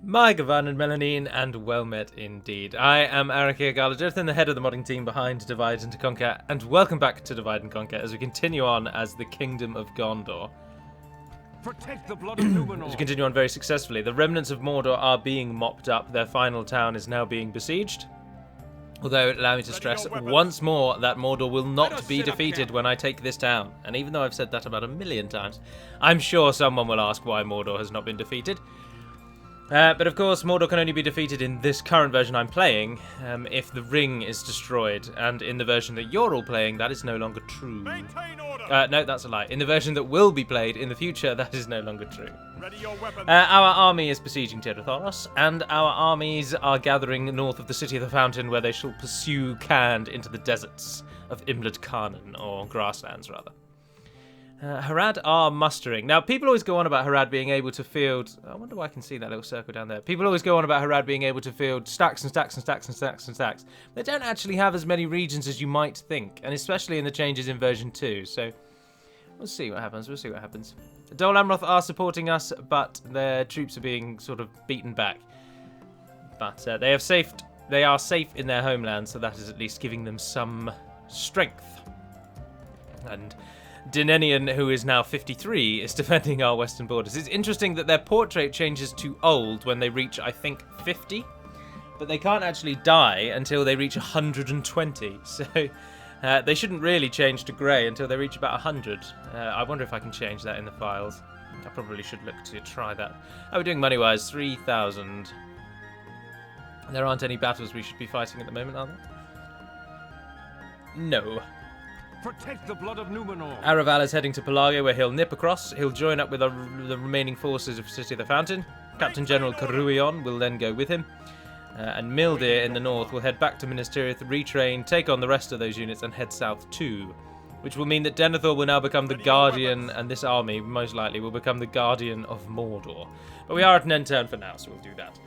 My Gavan and Melanine, and well met indeed. I am Arakir Galajerthan, the head of the modding team behind Divide and Conquer, and welcome back to Divide and Conquer as we continue on as the Kingdom of Gondor. Protect the blood of Numenor. As we continue on very successfully, the remnants of Mordor are being mopped up. Their final town is now being besieged. Although, allow me to stress once more that Mordor will not be defeated when I take this town. And even though I've said that about 1,000,000 times, I'm sure someone will ask why Mordor has not been defeated. But of course, Mordor can only be defeated in this current version I'm playing if the ring is destroyed. And in the version that you're all playing, that is no longer true. No, that's a lie. In the version that will be played in the future, that is no longer true. Our army is besieging Tirothoros, and our armies are gathering north of the City of the Fountain, where they shall pursue Khand into the deserts of Imlad Khanan, or grasslands rather. Harad are mustering. Now, people always go on about Harad being able to field... I wonder why I can see that little circle down there. People always go on about Harad being able to field stacks and stacks and stacks and stacks and stacks. They don't actually have as many regions as you might think, and especially in the changes in version 2, so we'll see what happens. We'll see what happens. Dol Amroth are supporting us, but their troops are being sort of beaten back. But they are safe in their homeland, so that is at least giving them some strength. And Dinenian, who is now 53, is defending our western borders. It's interesting that their portrait changes to old when they reach, I think, 50. But they can't actually die until they reach 120. So they shouldn't really change to grey until they reach about 100. I wonder if I can change that in the files. I probably should look to try that. How are we doing money-wise? 3,000. There aren't any battles we should be fighting at the moment, are there? No. Protect the blood of Numenor. Araval is heading to Pelago, where he'll nip across. He'll join up with the remaining forces of City of the Fountain. Captain General Caruion will then go with him. And Mildir in the north will head back to Minas Tirith, retrain, take on the rest of those units, and head south too. Which will mean that Denethor will now become the guardian, and this army, most likely, will become the guardian of Mordor. But we are at an end turn for now, so we'll do that.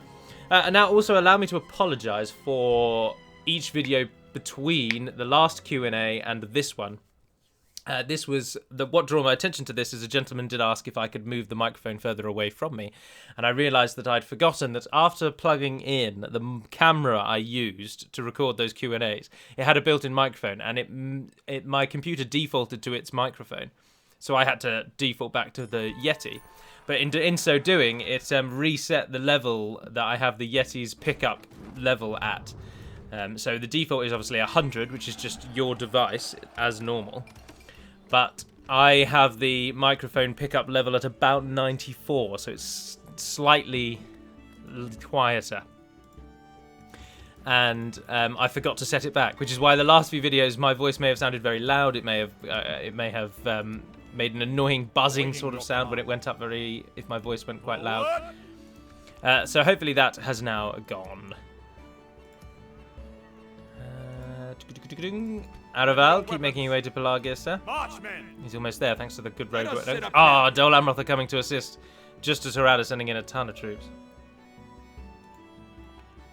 And now also allow me to apologise for each video between the last Q&A and this one. This was what drew my attention to this is a gentleman did ask if I could move the microphone further away from me, and I realised that I'd forgotten that after plugging in the camera I used to record those Q&As, it had a built-in microphone, and my computer defaulted to its microphone, so I had to default back to the Yeti. But in so doing, it reset the level that I have the Yeti's pickup level at. So the default is obviously 100, which is just your device as normal. But I have the microphone pickup level at about 94, so it's slightly quieter. And I forgot to set it back, which is why the last few videos my voice may have sounded very loud. It may have made an annoying buzzing sort of sound when it went up if my voice went quite loud. So hopefully that has now gone. Araval, keep making your way to Pelagia, sir. He's almost there, thanks to the good road work. Dol Amroth are coming to assist, just as Harad is sending in a ton of troops.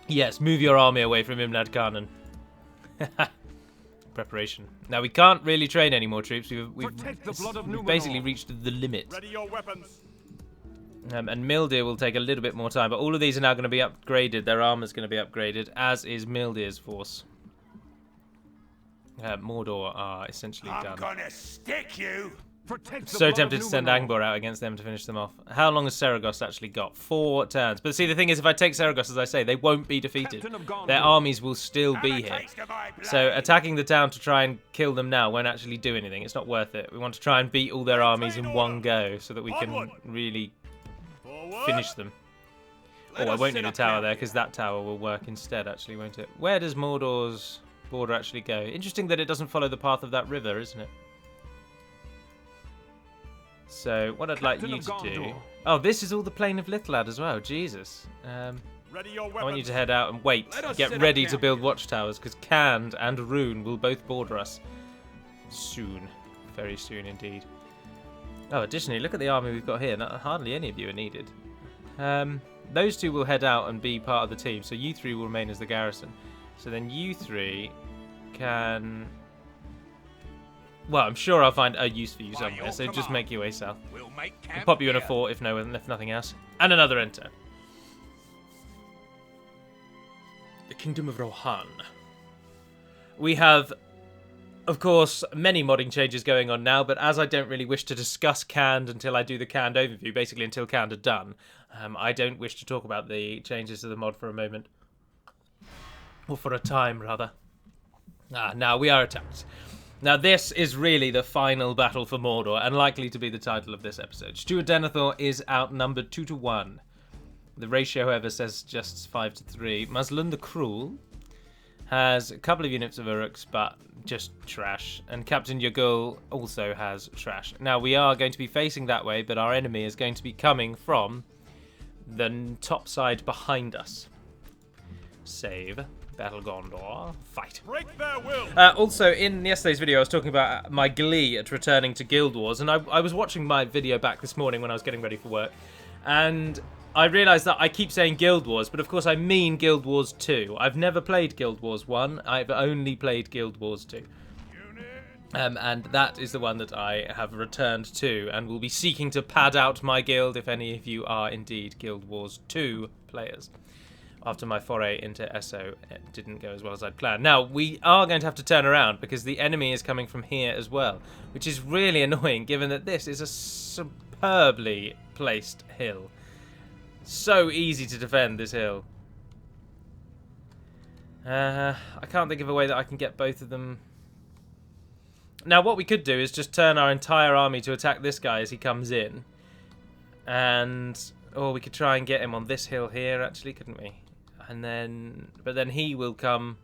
Yes, move your army away from Imlad Khanan. Preparation. Now, we can't really train any more troops. We've basically reached the limit. Ready your weapons. And Mildir will take a little bit more time, but all of these are now going to be upgraded. Their armor's going to be upgraded, as is Mildir's force. Mordor are essentially done. I'm gonna stick you. So tempted to send Angbor out against them to finish them off. How long has Seragos actually got? 4 turns. But see, the thing is, if I take Seragos, as I say, they won't be defeated. Their armies will still be here. So attacking the town to try and kill them now won't actually do anything. It's not worth it. We want to try and beat all their armies in one go so that we can really finish them. Oh, I won't need a tower there because that tower will work instead, actually, won't it? Where does Mordor's border actually go? Interesting that it doesn't follow the path of that river, isn't it? So what I'd like you to do... Oh, this is all the plain of Lithlad as well. Jesus. I want you to head out and wait. Get ready to build watchtowers, because Khand and Rune will both border us soon. Very soon indeed. Oh, additionally, look at the army we've got here. Hardly any of you are needed. Those two will head out and be part of the team, so you three will remain as the garrison. So then you three can... Well, I'm sure I'll find a use for you somewhere, so just make your way south. We'll pop you in a fort if nothing else. And another enter. the Kingdom of Rohan. We have, of course, many modding changes going on now, but as I don't really wish to discuss Canned until I do the Canned overview, basically until Canned are done, I don't wish to talk about the changes to the mod for a moment. Or for a time, rather. Now we are attacked. Now this is really the final battle for Mordor, and likely to be the title of this episode. Stuart Denethor is outnumbered 2-1. The ratio, however, says just 5-3. Muslin the Cruel has a couple of units of Uruks, but just trash. And Captain Yagul also has trash. Now, we are going to be facing that way, but our enemy is going to be coming from the top side behind us. Save. Battle Gondor. Fight. Break their will. Also, in yesterday's video, I was talking about my glee at returning to Guild Wars, and I was watching my video back this morning when I was getting ready for work, and I realised that I keep saying Guild Wars, but of course I mean Guild Wars 2. I've never played Guild Wars 1, I've only played Guild Wars 2. And that is the one that I have returned to, and will be seeking to pad out my guild if any of you are indeed Guild Wars 2 players. After my foray into SO, it didn't go as well as I'd planned. Now, we are going to have to turn around, because the enemy is coming from here as well, which is really annoying, given that this is a superbly placed hill. So easy to defend this hill. I can't think of a way that I can get both of them. Now what we could do is just turn our entire army to attack this guy as he comes in. And, or we could try and get him on this hill here actually, couldn't we? And then, but then he will come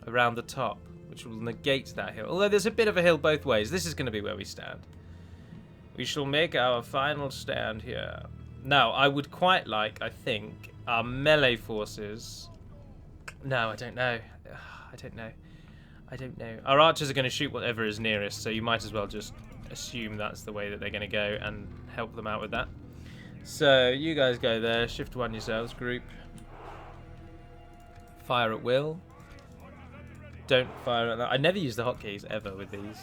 around the top, which will negate that hill. Although there's a bit of a hill both ways. This is going to be where we stand. We shall make our final stand here. Now, I would quite like, I think, our melee forces... No, I don't know. I don't know. Our archers are going to shoot whatever is nearest, so you might as well just assume that's the way that they're going to go and help them out with that. So, you guys go there. Shift 1 yourselves, group. Fire at will. Don't fire at that. I never use the hotkeys ever with these.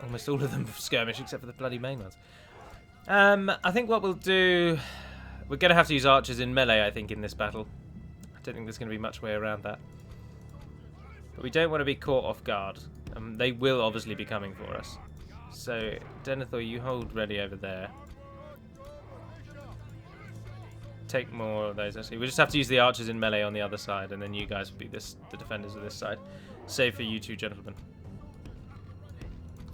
Almost all of them skirmish except for the bloody main ones. I think what we'll do... We're going to have to use archers in melee, I think, in this battle. I don't think there's going to be much way around that. But we don't want to be caught off guard. They will obviously be coming for us. So, Denethor, you hold ready over there. Take more of those, actually. We just have to use the archers in melee on the other side, and then you guys will be the defenders of this side. Save for you two gentlemen,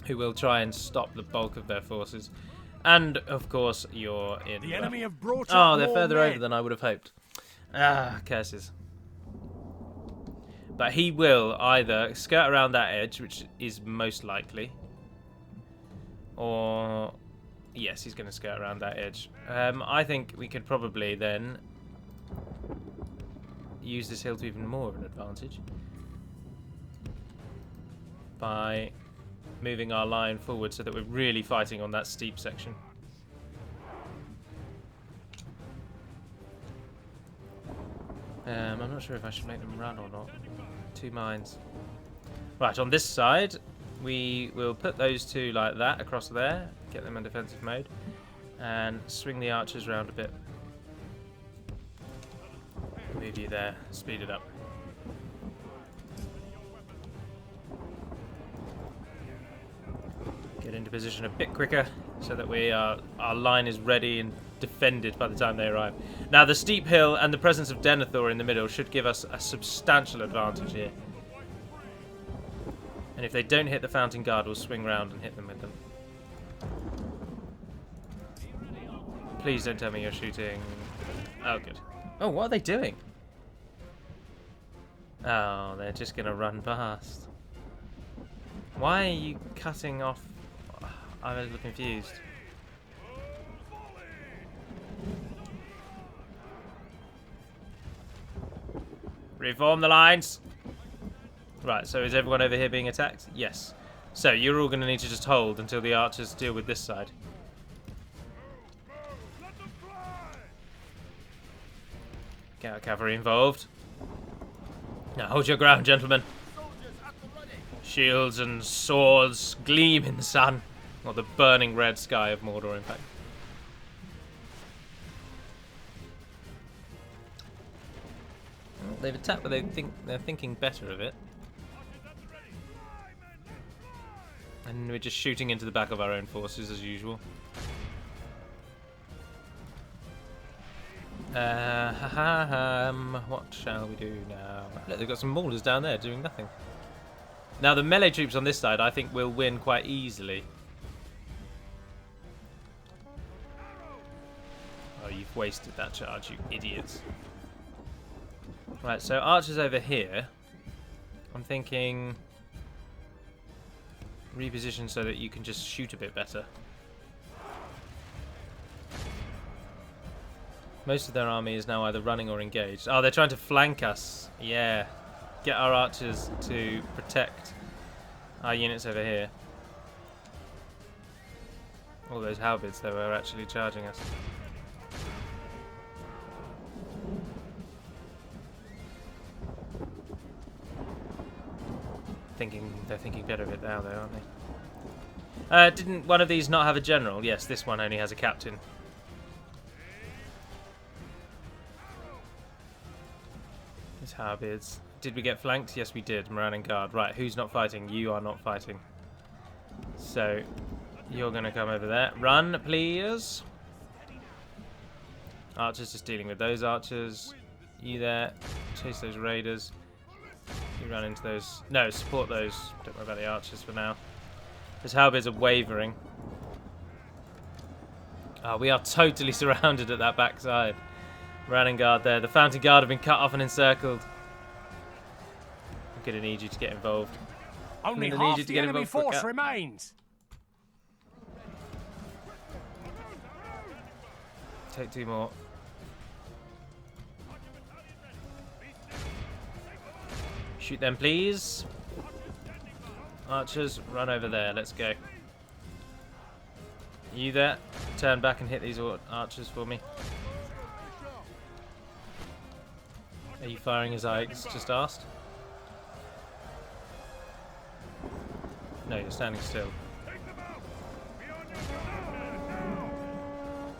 who will try and stop the bulk of their forces. And, of course, you're in... The enemy have brought Oh, up they're more further men. over than I would have hoped. Ah, curses. But he will either skirt around that edge, which is most likely, or... Yes, he's going to skirt around that edge. I think we could probably then use this hill to even more of an advantage by moving our line forward so that we're really fighting on that steep section. I'm not sure if I should make them run or not. 2 mines. Right, on this side, we will put those two like that across there, get them in defensive mode, and swing the archers around a bit. Move you there, speed it up. Get into position a bit quicker so that our line is ready and defended by the time they arrive. Now the steep hill and the presence of Denethor in the middle should give us a substantial advantage here. And if they don't hit the Fountain Guard, we'll swing round and hit them with them. Please don't tell me you're shooting. Oh, good. Oh, what are they doing? Oh, they're just going to run past. Why are you cutting off? I'm a little confused. Reform the lines. Right, so is everyone over here being attacked? Yes. So you're all going to need to just hold until the archers deal with this side. Get our cavalry involved. Now hold your ground, gentlemen. Shields and swords gleam in the sun. Or the burning red sky of Mordor, in fact. They've attacked, but they're thinking better of it. And we're just shooting into the back of our own forces as usual. What shall we do now? Look, they've got some maulers down there doing nothing. Now the melee troops on this side, I think, will win quite easily. Oh, you've wasted that charge, you idiots. Right, so archers over here. I'm thinking reposition so that you can just shoot a bit better. Most of their army is now either running or engaged. Oh, they're trying to flank us. Yeah. Get our archers to protect our units over here. All those halberds, they were actually charging us. They're thinking better of it now, though, aren't they? Didn't one of these not have a general? Yes, this one only has a captain. These halberds. Did we get flanked? Yes, we did. Moran and Guard. Right, who's not fighting? You are not fighting. So, you're going to come over there. Run, please. Archers just dealing with those archers. You there. Chase those raiders. You run into those. No, support those. Don't worry about the archers for now. Those halberds are wavering. Oh, we are totally surrounded at that backside. Moran and Guard there. The Fountain Guard have been cut off and encircled. I'm going to need you to get involved. Only half the enemy force remains. Take 2 more. Shoot them, please. Archers, run over there. Let's go. You there? Turn back and hit these archers for me. Are you firing as I just asked? No, you're standing still.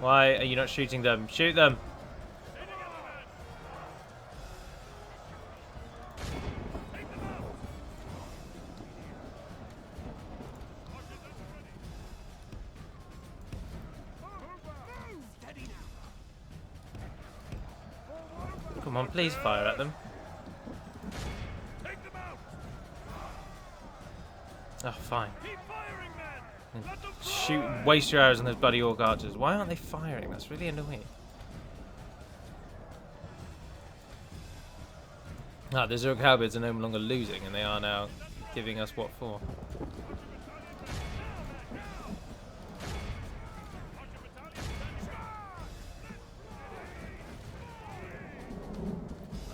Why are you not shooting them? Shoot them! Come on, please fire at them. Oh, fine. Shoot, waste your arrows on those bloody orc archers. Why aren't they firing? That's really annoying. Ah, the Zerg halberds are no longer losing, and they are now giving us what for.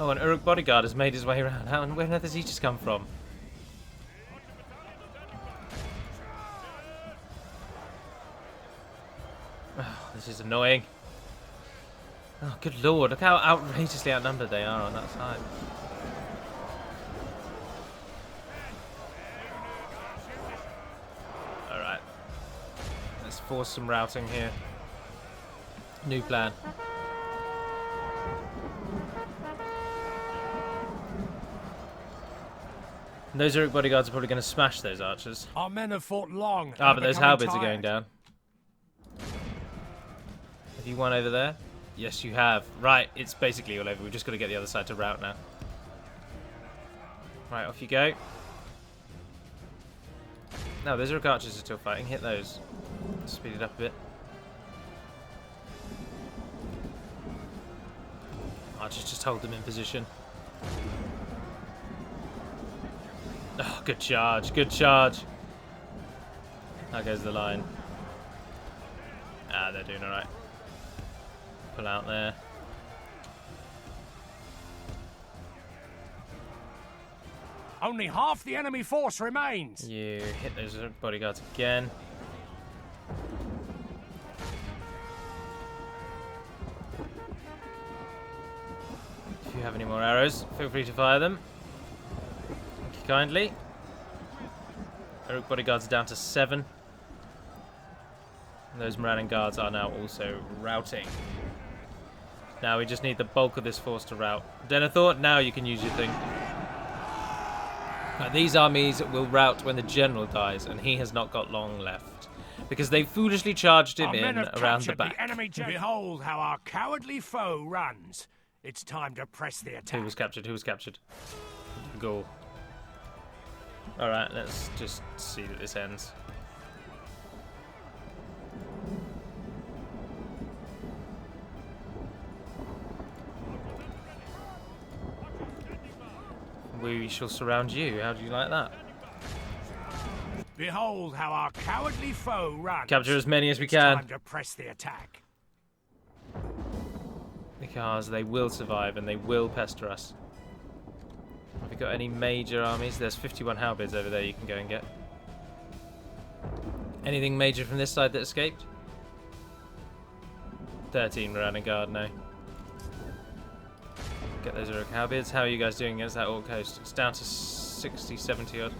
Oh, an Uruk bodyguard has made his way around. How and where on earth has he just come from? Oh, this is annoying. Oh, good lord. Look how outrageously outnumbered they are on that side. Alright. Let's force some routing here. New plan. And those Uruk bodyguards are probably going to smash those archers. Our men have fought long. Ah, but those halberds are going down. Have you won over there? Yes, you have. Right, it's basically all over. We've just got to get the other side to rout now. Right, off you go. No, those Uruk archers are still fighting. Hit those. Speed it up a bit. Archers, just hold them in position. Oh, good charge, good charge. There goes the line. Ah, they're doing alright. Pull out there. Only half the enemy force remains. You hit those bodyguards again. If you have any more arrows, feel free to fire them. Thank you kindly. Uruk bodyguards are down to 7. And those Moran guards are now also routing. Now we just need the bulk of this force to rout. Denethor, now you can use your thing. These armies will rout when the general dies, and he has not got long left. Because they foolishly charged him in around the back. Behold how our cowardly foe runs. It's time to press the attack. Who was captured? Who was captured? Go. Alright, let's just see that this ends. We shall surround you. How do you like that? Behold how our cowardly foe runs. Capture as many as we It's can. time to press the attack. Because they will survive and they will pester us. Have we got any major armies? There's 51 halberds over there you can go and get. Anything major from this side that escaped? 13 were out in guard now. Get those Uruk halberds. How are you guys doing against that Orc host? It's down to 60, 70 odd.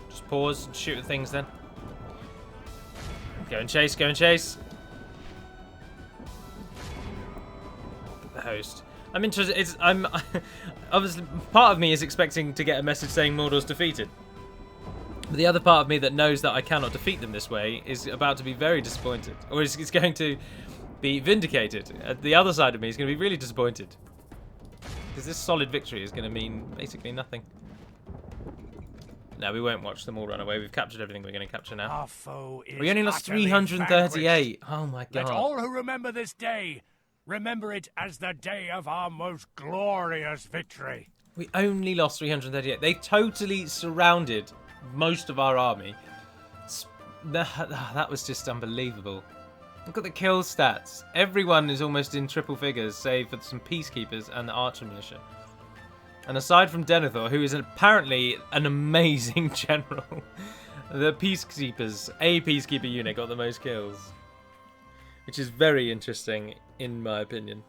Just pause and shoot at things then. Go and chase, go and chase. The host. I'm interested. I'm obviously part of me is expecting to get a message saying Mordor's defeated. But the other part of me that knows that I cannot defeat them this way is about to be very disappointed, or is going to be vindicated. The other side of me is going to be really disappointed because this solid victory is going to mean basically nothing. No, we won't watch them all run away. We've captured everything we're going to capture now. Our foe is We only lost utterly 338. vanquished. Oh my Let god. all who remember this day remember it as the day of our most glorious victory. We only lost 338. They totally surrounded most of our army. That was just unbelievable. Look at the kill stats. Everyone is almost in triple figures, save for some peacekeepers and the archer militia. And aside from Denethor, who is apparently an amazing general, the peacekeepers, a peacekeeper unit got the most kills. Which is very interesting, in my opinion.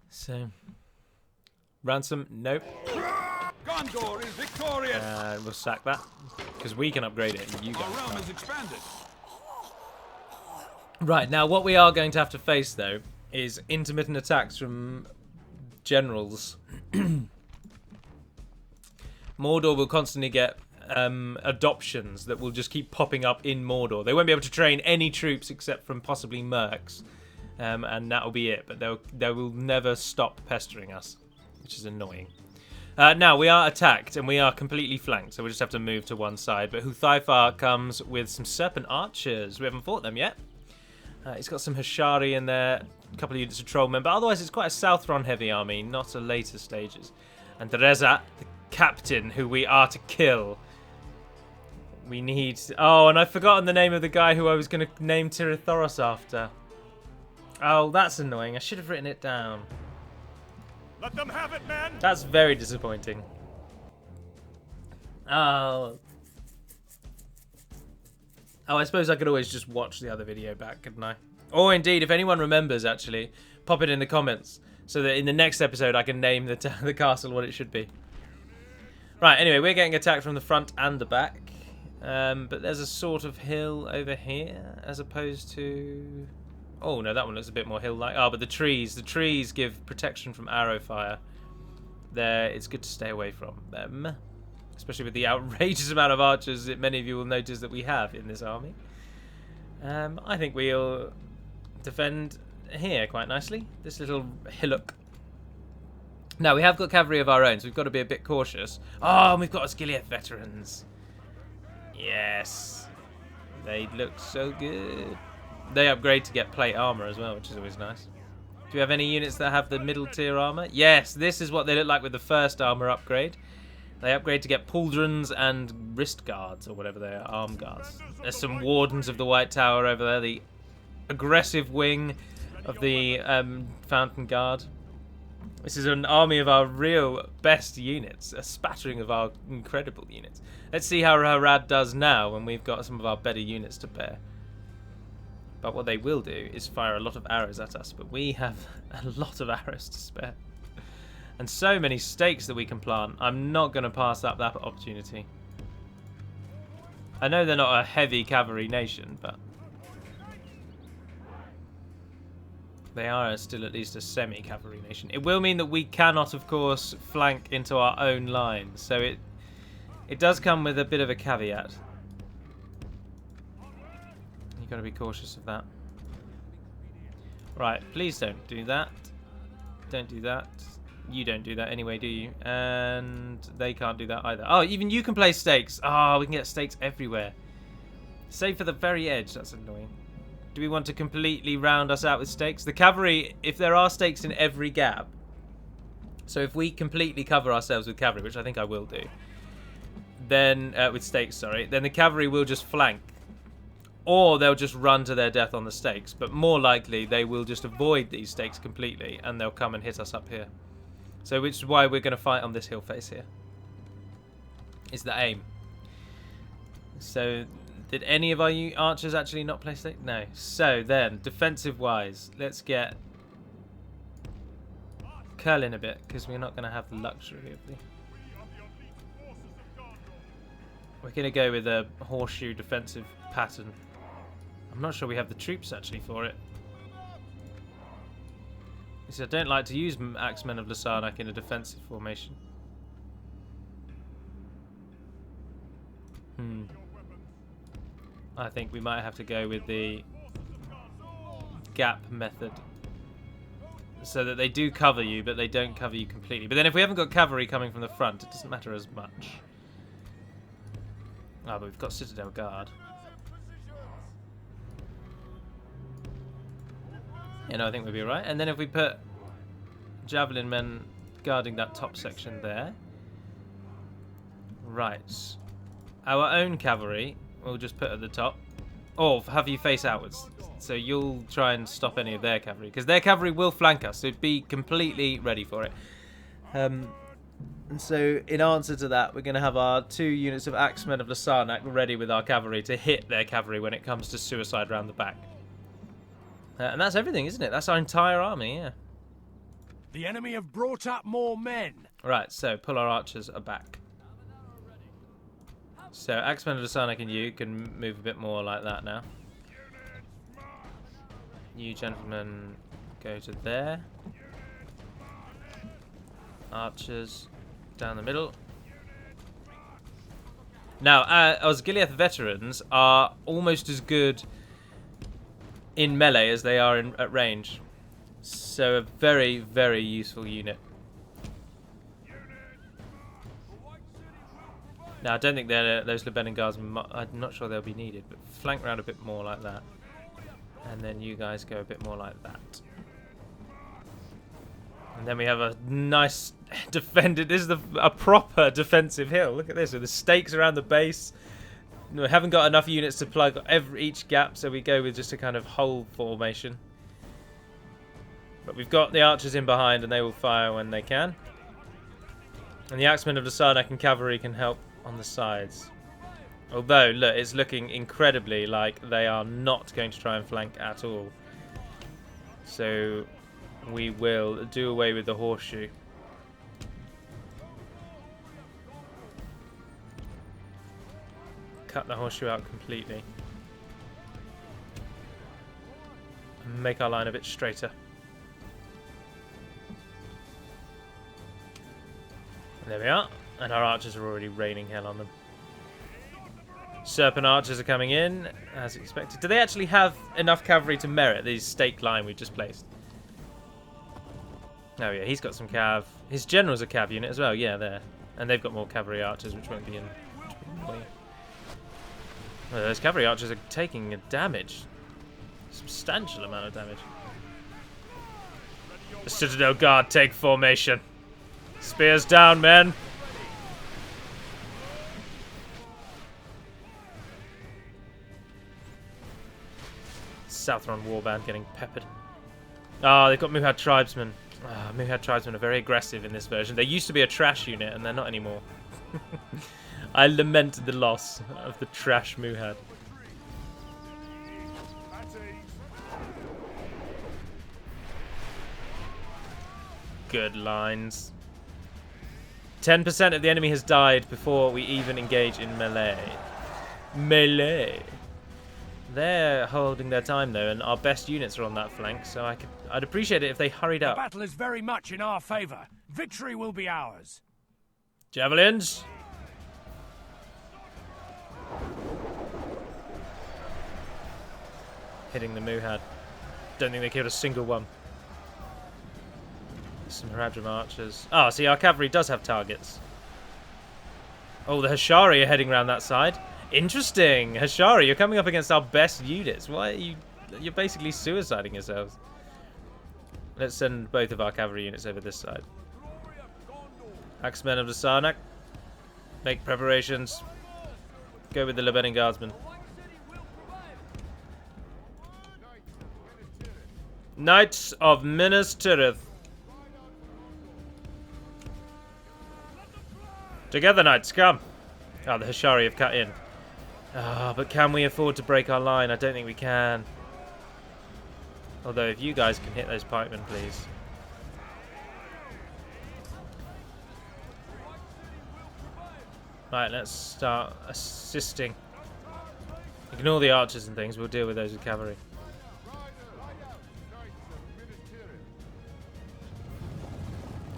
So, ransom, nope. Gondor is victorious. We'll sack that because we can upgrade it, and you Our guys realm can't. is expanded. Right, now what we are going to have to face, though, is intermittent attacks from generals. Mordor will constantly get adoptions that will just keep popping up in Mordor. They won't be able to train any troops except from possibly mercs, and that'll be it. But they will never stop pestering us, which is annoying. Now, we are attacked, and we are completely flanked, so we just have to move to one side. But Huthaifar comes with some Serpent Archers. We haven't fought them yet. He's got some Hashari in there, a couple of units of Trollmen, but otherwise it's quite a Southron-heavy army, not a later stages. And Rezat, the captain, who we are to kill. We need... Oh, and I've forgotten the name of the guy who I was going to name Tirithoros after. Oh, that's annoying. I should have written it down. Let them have it, men. That's very disappointing. Oh, I suppose I could always just watch the other video back, couldn't I? Or indeed, if anyone remembers, actually, pop it in the comments so that in the next episode I can name the castle what it should be. Right, anyway, we're getting attacked from the front and the back. But there's a sort of hill over here as opposed to... Oh, no, that one looks a bit more hill-like. Oh, but the trees give protection from arrow fire. It's good to stay away from them. Especially with the outrageous amount of archers that many of you will notice that we have in this army. I think we'll defend here quite nicely. This little hillock. Now, we have got cavalry of our own, so we've got to be a bit cautious. Oh, and we've got Osgiliath veterans. Yes. They look so good. They upgrade to get plate armor as well, which is always nice. Do we have any units that have the middle tier armor? Yes, this is what they look like with the first armor upgrade. They upgrade to get pauldrons and wrist guards, or whatever they are, arm guards. There's some wardens of the White Tower over there, the aggressive wing of the Fountain Guard. This is an army of our real best units, a spattering of our incredible units. Let's see how Harad does now when we've got some of our better units to bear. But what they will do is fire a lot of arrows at us, but we have a lot of arrows to spare. And so many stakes that we can plant. I'm not going to pass up that opportunity. I know they're not a heavy cavalry nation, but they are still at least a semi-cavalry nation. It will mean that we cannot, of course, flank into our own lines. So it does come with a bit of a caveat. You've got to be cautious of that. Right, please don't do that. Don't do that. You don't do that anyway, do you? And they can't do that either. Oh, even you can place stakes. Oh, we can get stakes everywhere. Save for the very edge. That's annoying. Do we want to completely round us out with stakes? The cavalry, if there are stakes in every gap, so if we completely cover ourselves with cavalry, which I think I will do, then, with stakes, sorry, then the cavalry will just flank. Or they'll just run to their death on the stakes. But more likely, they will just avoid these stakes completely, and they'll come and hit us up here. So, which is why we're going to fight on this hill face here. Is the aim. So, did any of our archers actually not play stakes? No. So, then, defensive-wise, let's get curl in a bit, because we're not going to have the luxury of the... We're going to go with a horseshoe defensive pattern. I'm not sure we have the troops actually for it. I don't like to use Axemen of Lasarnak in a defensive formation. I think we might have to go with the gap method. So that they do cover you, but they don't cover you completely. But then if we haven't got cavalry coming from the front, it doesn't matter as much. Ah, but we've got Citadel Guard. Yeah, no, I think we'll be alright. And then if we put javelin men guarding that top section there. Right. Our own cavalry we'll just put at the top. Or have you face outwards. So you'll try and stop any of their cavalry. Because their cavalry will flank us. So be completely ready for it. And so in answer to that, we're going to have our 2 units of Axemen of Lasarnak ready with our cavalry to hit their cavalry when it comes to suicide round the back. And that's everything, isn't it? That's our entire army, yeah. The enemy have brought up more men. Right, so pull our archers back. So Axemen of Lasarnak and you can move a bit more like that now. You gentlemen go to there. Archers down the middle. Now, Osgiliath veterans are almost as good in melee as they are at range. So a very, very useful unit. Now, I don't think those Lebanon guards, I'm not sure they'll be needed, but flank round a bit more like that. And then you guys go a bit more like that. And then we have a nice defended, this is a proper defensive hill. Look at this, with the stakes around the base. We haven't got enough units to plug each gap, so we go with just a kind of hole formation. But we've got the archers in behind, and they will fire when they can. And the Axemen of the Sarnak and cavalry can help on the sides. Although, look, it's looking incredibly like they are not going to try and flank at all. So we will do away with the horseshoe. Cut the horseshoe out completely. And make our line a bit straighter. And there we are. And our archers are already raining hell on them. Serpent archers are coming in, as expected. Do they actually have enough cavalry to merit these stake line we've just placed? Oh yeah, he's got some cav. His general's a cav unit as well, yeah, there. And they've got more cavalry archers, which won't be in. Well, those cavalry archers are taking a damage. Substantial amount of damage. The Citadel Guard take formation. Spears down, men. Southron Warband getting peppered. Ah, they've got Muhad Tribesmen. Ah, Muhad Tribesmen are very aggressive in this version. They used to be a trash unit, and they're not anymore. I lament the loss of the trash Muhad. Good lines. 10% of the enemy has died before we even engage in melee. Melee. They're holding their time though, and our best units are on that flank, so I'd appreciate it if they hurried The up. battle is very much in our favor. Victory will be ours. Javelins. Hitting the Muhad. Don't think they killed a single one. Some Haradrim archers. Oh, see, our cavalry does have targets. Oh, the Hashari are heading around that side. Interesting. Hashari, you're coming up against our best units. Why are you... You're basically suiciding yourselves. Let's send both of our cavalry units over this side. Axemen of the Sarnak. Make preparations. Go with the Lebanon Guardsmen. Knights of Minas Tirith. Together, knights, come. Oh, the Hashari have cut in. Ah, but can we afford to break our line? I don't think we can. Although, if you guys can hit those pikemen, please. Right, let's start assisting. Ignore the archers and things. We'll deal with those with cavalry.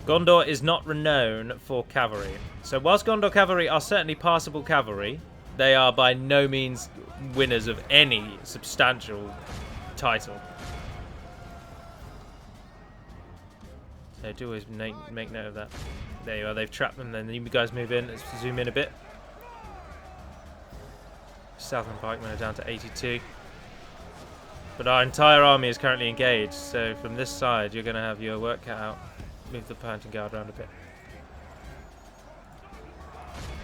Gondor is not renowned for cavalry. So whilst Gondor cavalry are certainly passable cavalry, they are by no means winners of any substantial title. So do always make note of that. There you are, they've trapped them, then you guys move in. Let's zoom in a bit. Southern pikemen are down to 82. But our entire army is currently engaged, so from this side you're going to have your work cut out. Move the Panting Guard around a bit.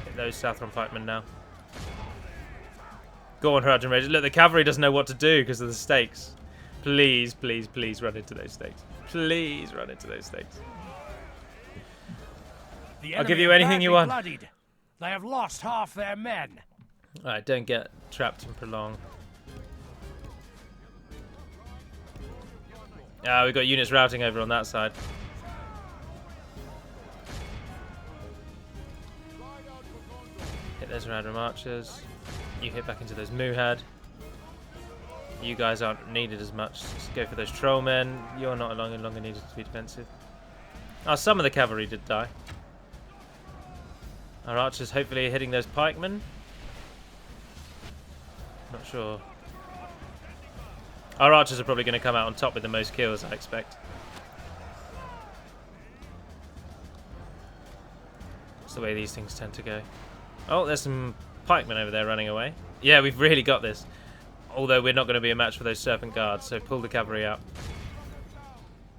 Hit those Southern pikemen now. Go on, Haradrim Rangers. Look, the cavalry doesn't know what to do because of the stakes. Please, please, please run into those stakes. Please run into those stakes. I'll give you anything you want. Bloodied. They have lost half their men. Alright, don't get trapped and prolonged. Ah, we've got units routing over on that side. Hit those Haradrim archers. You hit back into those Muhad. You guys aren't needed as much. Just go for those trollmen. You're not longer needed to be defensive. Oh, some of the cavalry did die. Our archers hopefully are hitting those pikemen. Not sure. Our archers are probably going to come out on top with the most kills, I expect. That's the way these things tend to go. Oh, there's some pikemen over there running away. Yeah, we've really got this. Although we're not going to be a match for those Serpent Guards, so pull the cavalry out.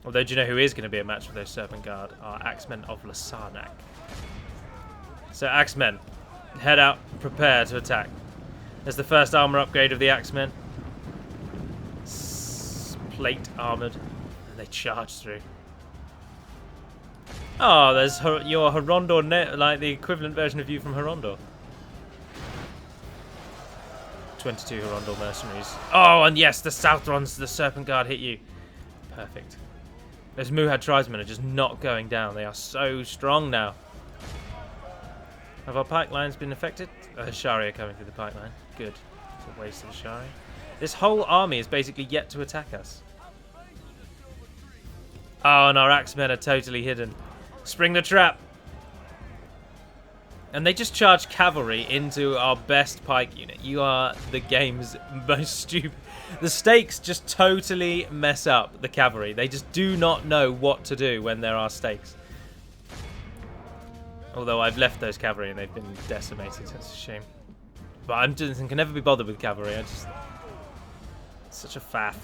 Although, do you know who is going to be a match for those Serpent Guard? Our Axemen of Lasarnak. So, Axemen, head out, prepare to attack. There's the first armor upgrade of the Axemen. Plate armored, and they charge through. Oh, there's your Horondor, like the equivalent version of you from Horondor. 22 Horondor mercenaries. Oh, and yes, the Southrons, the Serpent Guard hit you. Perfect. Those Muhad tribesmen are just not going down. They are so strong now. Have our pike lines been affected? Hashari are coming through the pike line. Good. It's a waste of Hashari. This whole army is basically yet to attack us. Oh, and our Axemen are totally hidden. Spring the trap. And they just charge cavalry into our best pike unit. You are the game's most stupid. The stakes just totally mess up the cavalry. They just do not know what to do when there are stakes. Although I've left those cavalry and they've been decimated. That's a shame. But I can never be bothered with cavalry. It's such a faff.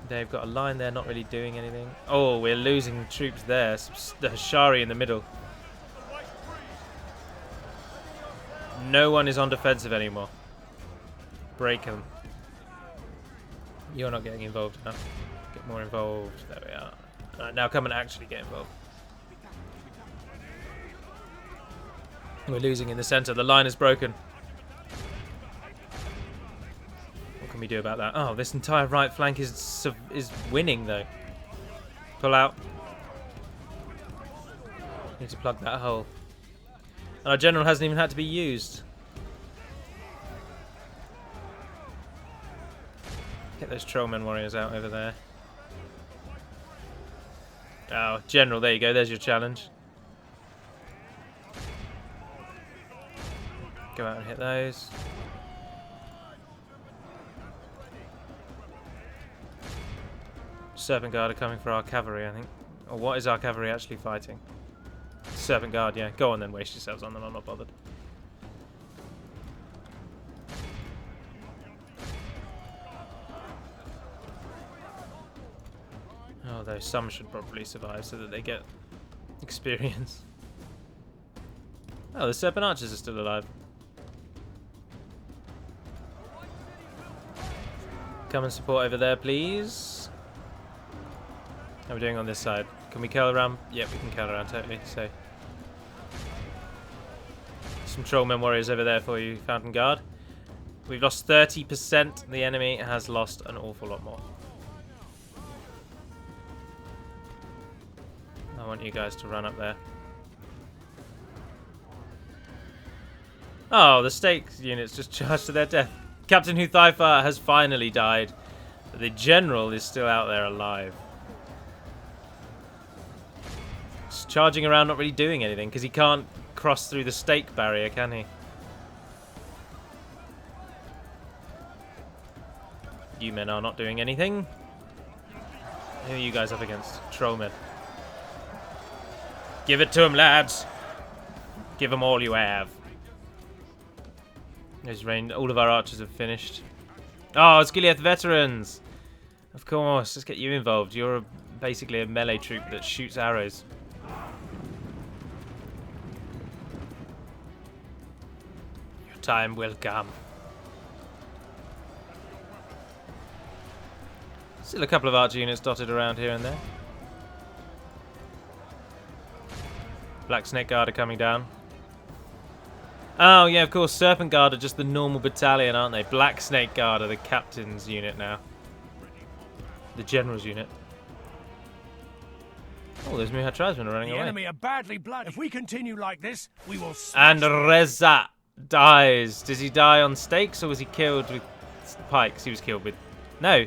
They've got a line there, not really doing anything. Oh, we're losing troops there. The Hashari in the middle. No one is on defensive anymore. Break them. You're not getting involved now. Get more involved. There we are. Right, now come and actually get involved. We're losing in the center. The line is broken. What can we do about that? Oh, this entire right flank is winning though. Pull out. Need to plug that hole. And our general hasn't even had to be used. Get those Trollmen warriors out over there. Oh, General, there you go. There's your challenge. Go out and hit those. Serpent Guard are coming for our cavalry, I think. Or what is our cavalry actually fighting? Serpent Guard, yeah. Go on then, waste yourselves on them. I'm not bothered. Although some should probably survive so that they get experience. Oh, the Serpent Archers are still alive. Come and support over there, please. How are we doing on this side? Can we curl around? Yep, we can curl around totally. So, some Trollmen warriors over there for you, Fountain Guard. We've lost 30%. The enemy has lost an awful lot more. I want you guys to run up there. Oh, the stakes units just charged to their death. Captain Huthaifa has finally died, but the general is still out there alive. Just charging around, not really doing anything, because he can't cross through the stake barrier, can he? You men are not doing anything. Who are you guys up against? Trollmen. Give it to him, lads. Give them all you have. There's rain. All of our archers have finished. Oh, it's Gileath veterans. Of course. Let's get you involved. You're basically a melee troop that shoots arrows. Your time will come. Still a couple of archer units dotted around here and there. Black Snake Guard are coming down. Oh, yeah, of course. Serpent Guard are just the normal battalion, aren't they? Black Snake Guard are the captain's unit now. The general's unit. Oh, there's Muhat tribesmen running away. The enemy are badly blooded. If we continue like this, we will And smash Reza dies. Does he die on stakes or was he killed with pikes? He was killed with... No.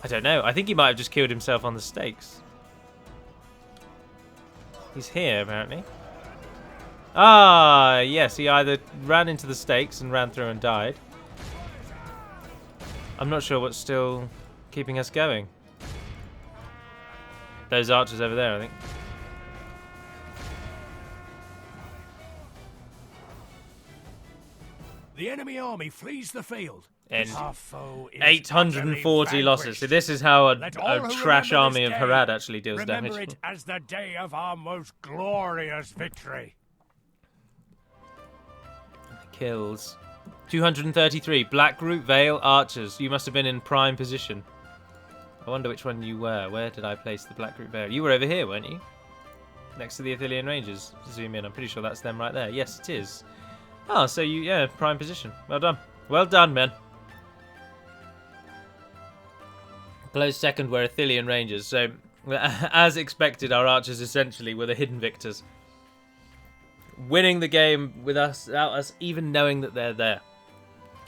I don't know. I think he might have just killed himself on the stakes. He's here, apparently. Ah, yes, he either ran into the stakes and ran through and died. I'm not sure what's still keeping us going. Those archers over there, I think. The enemy army flees the field. And Our foe is 840 utterly losses. vanquished. So this is how Let all a who trash remember army this of day Harad actually deals remember damage. it as the day of our most glorious victory. Kills. 233. Black Root Vale Archers. You must have been in prime position. I wonder which one you were. Where did I place the Black Root Vale? You were over here, weren't you? Next to the Athelian Rangers. Zoom in. I'm pretty sure that's them right there. Yes, it is. Oh, so you, yeah, prime position. Well done. Well done, men. Close second were Athelian Rangers. So, as expected, our archers essentially were the hidden victors. Winning the game without us even knowing that they're there.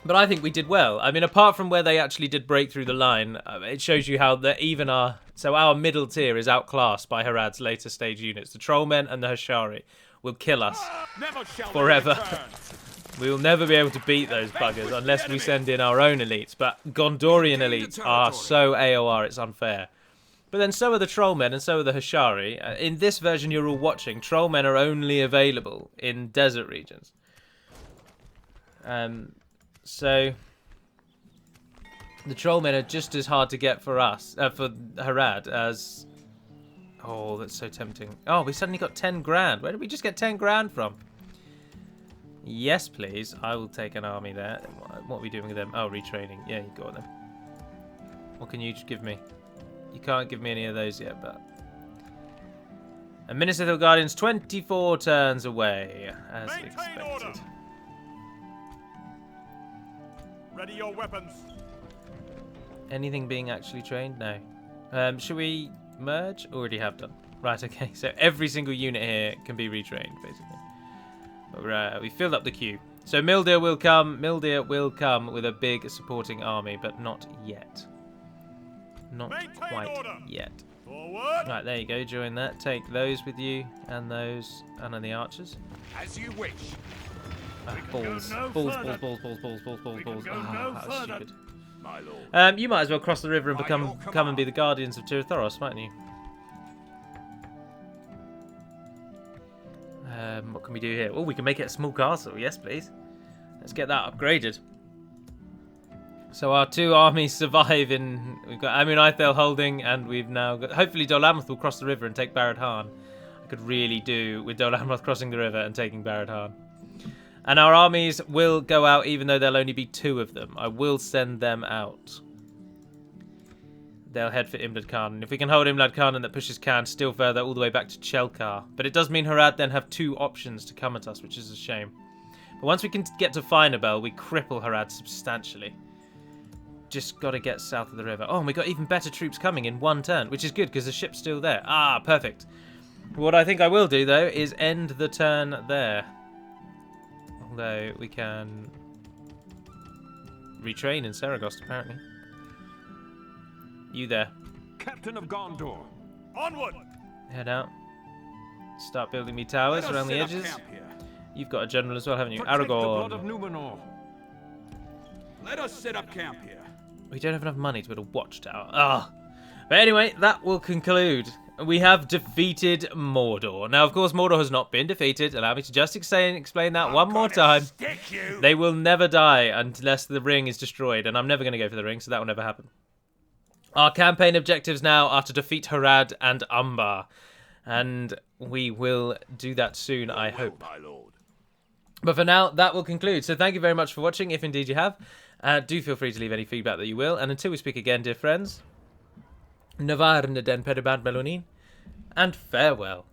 But I think we did well. I mean, apart from where they actually did break through the line, it shows you how even our... So our middle tier is outclassed by Harad's later stage units. The Trollmen and the Hashari will kill us forever. We will never be able to beat those buggers unless we send in our own elites. But Gondorian elites are so AOR, it's unfair. But then so are the Trollmen and so are the Hashari. In this version you're all watching, Trollmen are only available in desert regions. So the Trollmen are just as hard to get for us, for Harad, as... Oh, that's so tempting. Oh, we suddenly got 10 grand. Where did we just get 10 grand from? Yes, please. I will take an army there. What are we doing with them? Oh, retraining. Yeah, you got them. What can you give me? You can't give me any of those yet, but... And Minister of the Guardians 24 turns away, as expected. Ready your weapons. Anything being actually trained? No. Should we merge? Already have done. Right, okay. So every single unit here can be retrained, basically. But we filled up the queue. So Mildir will come. Mildir will come with a big supporting army, but not yet. Not quite yet. Forward. Right, there you go. Join that. Take those with you, and those, and then the archers. As you wish. Balls. no Balls, further. balls, balls, balls, balls, balls, balls. go Ah, no that was further. stupid. My lord. You might as well cross the river and By your come and command. be the guardians of Tirthoros, mightn't you? What can we do here? Oh, we can make it a small castle. Yes, please. Let's get that upgraded. So our 2 armies survive in... We've got Amun Ithel holding, and we've now got... Hopefully Dol Amroth will cross the river and take Barad Han. I could really do with Dol Amroth crossing the river and taking Barad Han. And our armies will go out even though there'll only be 2 of them. I will send them out. They'll head for Imlad Khan. And if we can hold Imlad Khan and that pushes Khan still further all the way back to Chelkar. But it does mean Harad then have 2 options to come at us, which is a shame. But once we can get to Finabel, we cripple Harad substantially. Just got to get south of the river. Oh, and we got even better troops coming in 1 turn, which is good because the ship's still there. Ah, perfect. What I think I will do, though, is end the turn there. Although we can retrain in Saragost, apparently. You there. Captain of Gondor. Onward. Head out. Start building me towers Let us around the set up edges. camp here. You've got a general as well, haven't you? Protect the blood of Aragorn. Numenor. Let us set up camp here. We don't have enough money to build a watchtower. Ah. But anyway, that will conclude. We have defeated Mordor. Now, of course, Mordor has not been defeated. Allow me to just explain that one more time. Stick you. They will never die unless the ring is destroyed, and I'm never going to go for the ring, so that will never happen. Our campaign objectives now are to defeat Harad and Umbar, and we will do that soon, I hope. My lord. But for now, that will conclude. So thank you very much for watching, if indeed you have. Do feel free to leave any feedback that you will, and until we speak again, dear friends, Navar den Peribad Melonin, and farewell.